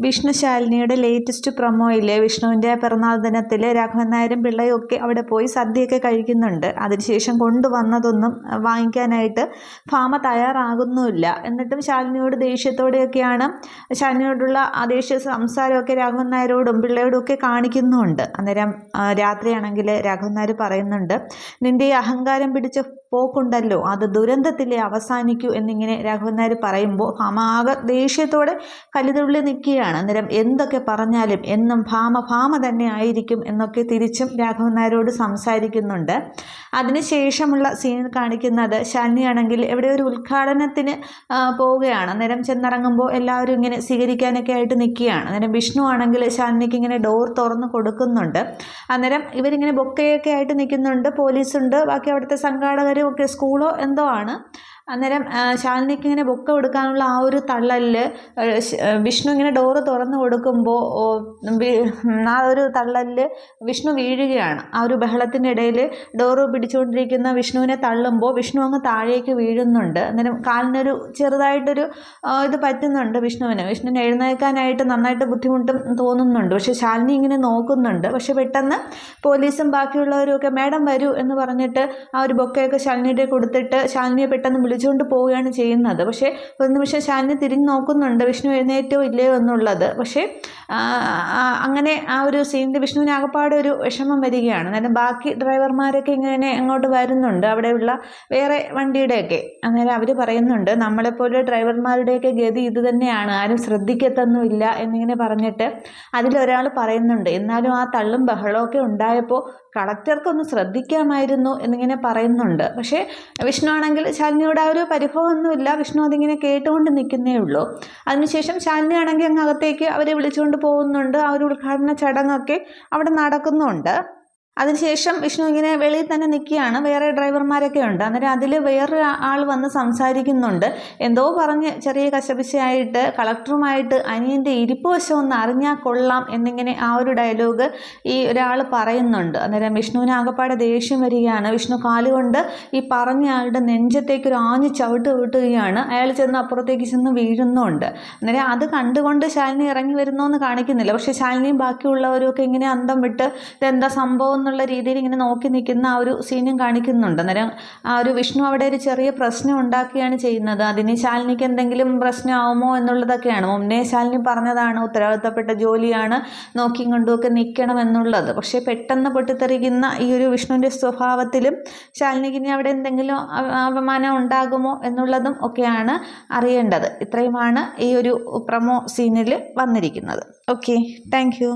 Vishnu ശാലിനിയുടെ latest പ്രൊമോയിൽ വിഷ്ണുവിൻ്റെ പിറന്നാൾ ദിനത്തിൽ രാഘവൻ നായരും പിള്ളയും ഒക്കെ അവിടെ പോയി സദ്യയൊക്കെ കഴിക്കുന്നുണ്ട്. അതിനുശേഷം കൊണ്ടുവന്നതൊന്നും വാങ്ങിക്കാനായിട്ട് ഭാമ തയ്യാറാകുന്നുമില്ല. എന്നിട്ടും ശാലിനിയോട് ദേഷ്യത്തോടെയൊക്കെയാണ്, ശാലിനിയോടുള്ള ആ ദേഷ്യ സംസാരമൊക്കെ രാഘവൻ നായരോടും പിള്ളയോടും ഒക്കെ കാണിക്കുന്നുമുണ്ട്. അന്നേരം രാത്രിയാണെങ്കിൽ രാഘവൻ നായർ പറയുന്നുണ്ട്, നിൻ്റെ ഈ അഹങ്കാരം പിടിച്ച പോക്കുണ്ടല്ലോ അത് ദുരന്തത്തിലേ അവസാനിക്കൂ എന്നിങ്ങനെ രാഘവൻ നായർ പറയുമ്പോൾ ഭാമ ആകെ ദേഷ്യത്തോടെ കലിതുള്ളി നിൽക്കുകയാണ്. അന്നേരം എന്തൊക്കെ പറഞ്ഞാലും എന്നും ഭാമ തന്നെ ആയിരിക്കും എന്നൊക്കെ തിരിച്ചും രാഘവൻ നായരോട് സംസാരിക്കുന്നുണ്ട്. അതിനുശേഷമുള്ള സീൻ കാണിക്കുന്നത് ശാലിനിയാണെങ്കിൽ എവിടെ ഒരു ഉദ്ഘാടനത്തിന് പോവുകയാണ്. അന്നേരം ചെന്നിറങ്ങുമ്പോൾ എല്ലാവരും ഇങ്ങനെ സ്വീകരിക്കാനൊക്കെ ആയിട്ട് നിൽക്കുകയാണ്. അന്നേരം വിഷ്ണു ആണെങ്കിൽ ശാലിനിക്ക് ഇങ്ങനെ ഡോർ തുറന്ന് കൊടുക്കുന്നുണ്ട്. അന്നേരം ഇവരിങ്ങനെ ബൊക്കയൊക്കെ ആയിട്ട് നിൽക്കുന്നുണ്ട്. പോലീസുണ്ട്, ബാക്കി അവിടുത്തെ സംഘാടകരും ഒക്കെ, സ്കൂളോ എന്തോ ആണ്. അന്നേരം ശാലിനിക്ക് ഇങ്ങനെ ബൊക്ക കൊടുക്കാനുള്ള ആ ഒരു തള്ളലിൽ വിഷ്ണു ഇങ്ങനെ ഡോറ് തുറന്ന് കൊടുക്കുമ്പോൾ ആ ഒരു തള്ളലിൽ വിഷ്ണു വീഴുകയാണ്. ആ ഒരു ബഹളത്തിൻ്റെ ഇടയിൽ ഡോറ് പിടിച്ചുകൊണ്ടിരിക്കുന്ന വിഷ്ണുവിനെ തള്ളുമ്പോൾ വിഷ്ണു അങ്ങ് താഴേക്ക് വീഴുന്നുണ്ട്. അന്നേരം കാലിനൊരു ചെറുതായിട്ടൊരു ഇത് പറ്റുന്നുണ്ട് വിഷ്ണുവിന് എഴുന്നേൽക്കാനായിട്ട് നന്നായിട്ട് ബുദ്ധിമുട്ടും തോന്നുന്നുണ്ട്. പക്ഷെ ശാലിനി ഇങ്ങനെ നോക്കുന്നുണ്ട്. പക്ഷെ പെട്ടെന്ന് പോലീസും ബാക്കിയുള്ളവരും ഒക്കെ മേഡം വരൂ എന്ന് പറഞ്ഞിട്ട് ആ ഒരു ബൊക്കയൊക്കെ ശാലിനിയുടെ കൊടുത്തിട്ട് ശാലിനിയെ പെട്ടെന്ന് വിളിച്ചുകൊണ്ട് പോവുകയാണ് ചെയ്യുന്നത്. പക്ഷേ ഒരു നിമിഷം ശാലിനി തിരിഞ്ഞ് നോക്കുന്നുണ്ട് വിഷ്ണു എഴുന്നേറ്റോ ഇല്ലയോ എന്നുള്ളത്. പക്ഷേ അങ്ങനെ ആ ഒരു സീനിൽ വിഷ്ണുവിന് ആകപ്പാടെ ഒരു വിഷമം വരികയാണ്. അന്നേരം ബാക്കി ഡ്രൈവർമാരൊക്കെ ഇങ്ങനെ അങ്ങോട്ട് വരുന്നുണ്ട്, അവിടെയുള്ള വേറെ വണ്ടിയുടെയൊക്കെ. അന്നേരം അവർ പറയുന്നുണ്ട്, നമ്മളെപ്പോലെ ഡ്രൈവർമാരുടെയൊക്കെ ഗതി ഇത് തന്നെയാണ്, ആരും ശ്രദ്ധിക്കത്തൊന്നുമില്ല എന്നിങ്ങനെ പറഞ്ഞിട്ട് അതിലൊരാൾ പറയുന്നുണ്ട്, എന്നാലും ആ തള്ളും ബഹളമൊക്കെ ഉണ്ടായപ്പോൾ കളക്ടർക്കൊന്ന് ശ്രദ്ധിക്കാമായിരുന്നു എന്നിങ്ങനെ പറയുന്നുണ്ട്. പക്ഷേ വിഷ്ണു ആണെങ്കിൽ ശാലിനിയോട് ആ ഒരു പരിഭവമൊന്നുമില്ല. വിഷ്ണു അതിങ്ങനെ കേട്ടുകൊണ്ട് നിൽക്കുന്നേ ഉള്ളൂ. അതിനുശേഷം ശാലിനി ആണെങ്കിൽ അങ്ങ് അകത്തേക്ക് അവരെ വിളിച്ചുകൊണ്ട് പോകുന്നുണ്ട്. ആ ഒരു ഉദ്ഘാടന ചടങ്ങൊക്കെ അവിടെ നടക്കുന്നുണ്ട്. അതിനുശേഷം വിഷ്ണു ഇങ്ങനെ വെളിയിൽ തന്നെ നിൽക്കുകയാണ്. വേറെ ഡ്രൈവർമാരൊക്കെ ഉണ്ട്. അന്നേരം അതിൽ വേറൊരു ആൾ വന്ന് സംസാരിക്കുന്നുണ്ട്. എന്തോ പറഞ്ഞ് ചെറിയ കശപിശയായിട്ട് കളക്ടറുമായിട്ട് അനിയൻ്റെ ഇരിപ്പ് വശം ഒന്ന് അറിഞ്ഞാൽ കൊള്ളാം എന്നിങ്ങനെ ആ ഒരു ഡയലോഗ് ഈ ഒരാൾ പറയുന്നുണ്ട്. അന്നേരം വിഷ്ണുവിന് ആകപ്പാടെ ദേഷ്യം വരികയാണ്. വിഷ്ണു കാലുകൊണ്ട് ഈ പറഞ്ഞ ആളുടെ നെഞ്ചത്തേക്ക് ഒരു ആഞ്ഞ് ചവിട്ട് വിട്ടുകയാണ്. അയാൾ ചെന്ന് അപ്പുറത്തേക്ക് ചെന്ന് വീഴുന്നുണ്ട്. അന്നേരം അത് കണ്ടുകൊണ്ട് ശാലിനി ഇറങ്ങി വരുന്നോന്ന് കാണിക്കുന്നില്ല. പക്ഷേ ശാലിനിയും ബാക്കിയുള്ളവരും ഒക്കെ ഇങ്ങനെ അന്തം വിട്ട് ഇതെന്താ സംഭവം എന്നുള്ള രീതിയിൽ ഇങ്ങനെ നോക്കി നിൽക്കുന്ന ആ ഒരു സീനും കാണിക്കുന്നുണ്ട്. അന്നേരം ആ ഒരു വിഷ്ണു അവിടെ ഒരു ചെറിയ പ്രശ്നം ഉണ്ടാക്കുകയാണ് ചെയ്യുന്നത്. അതിന് ശാലിനിക്ക് എന്തെങ്കിലും പ്രശ്നമാവുമോ എന്നുള്ളതൊക്കെയാണ്. മുന്നേ ശാലിനി പറഞ്ഞതാണ് ഉത്തരവാദിത്തപ്പെട്ട ജോലിയാണ്, നോക്കിയും കൊണ്ടുമൊക്കെ നിൽക്കണം എന്നുള്ളത്. പക്ഷേ പെട്ടെന്ന് പൊട്ടിത്തെറിക്കുന്ന ഈ ഒരു വിഷ്ണുവിൻ്റെ സ്വഭാവത്തിലും ശാലിനിക്ക് ഇനി അവിടെ എന്തെങ്കിലും അപമാനം ഉണ്ടാകുമോ എന്നുള്ളതും ഒക്കെയാണ് അറിയേണ്ടത്. ഇത്രയുമാണ് ഈ ഒരു പ്രൊമോ സീനിൽ വന്നിരിക്കുന്നത്. Okay, thank you.